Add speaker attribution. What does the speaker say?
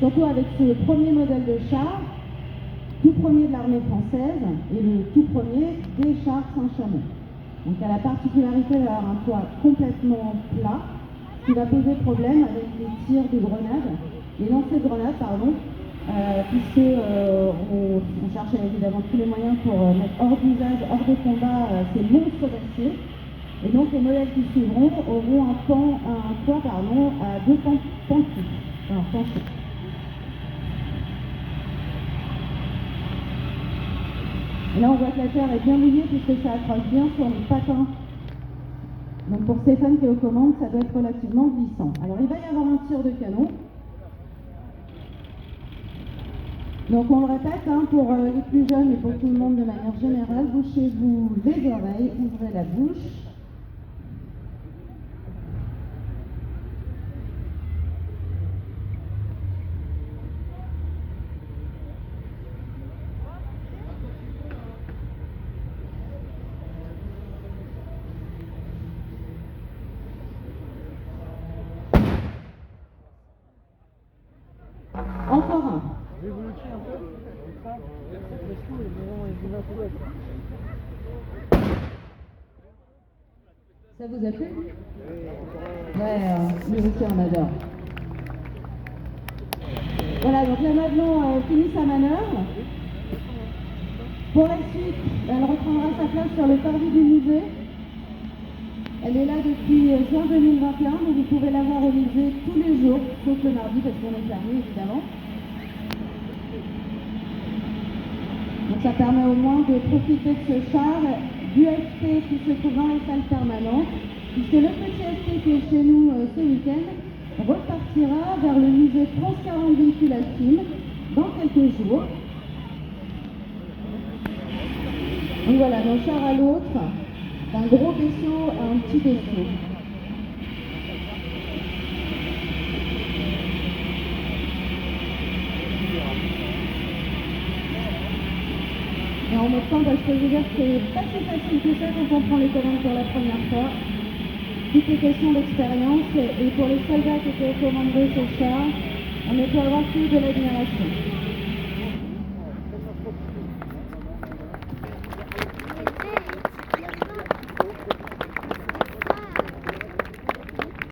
Speaker 1: surtout avec ce premier modèle de char, tout premier de l'armée française et le tout premier des chars Saint-Chamond. Donc elle a la particularité d'avoir un toit complètement plat, qui va poser problème avec les tirs de grenades, les lancers de grenades, puisque on cherche évidemment tous les moyens pour mettre hors d'usage, hors de combat ces monstres d'acier. Et donc les modèles qui suivront auront un toit à deux pans penchés. Et là on voit que la terre est bien mouillée puisque ça accroche bien sur les patins. Donc pour Stéphane qui est aux commandes, ça doit être relativement glissant. Alors il va y avoir un tir de canon. Donc on le répète, pour les plus jeunes et pour tout le monde de manière générale, bouchez-vous les oreilles, ouvrez la bouche. Encore un.
Speaker 2: Je vais vous le tirer un peu, comme ça,
Speaker 1: Ça vous a plu? Ouais, nous aussi on adore. Voilà, donc là maintenant finit sa manœuvre. Pour la suite, elle reprendra sa place sur le parvis du musée. Elle est là depuis juin 2021, donc vous pouvez la voir au musée tous les jours, sauf le mardi parce qu'on est fermé évidemment. Donc ça permet au moins de profiter de ce char, du ST qui se trouve dans les salles permanentes, puisque le petit ST qui est chez nous ce week-end repartira vers le musée France 40 véhicules Alpine dans quelques jours. Donc voilà, d'un char à l'autre, d'un gros vaisseau à un petit vaisseau. Et en même temps, je peux vous dire que c'est pas si facile que ça quand on prend les commandes pour la première fois. Tout est question d'expérience et pour les soldats qui étaient aux commandes de ce char, on ne peut avoir que de l'admiration.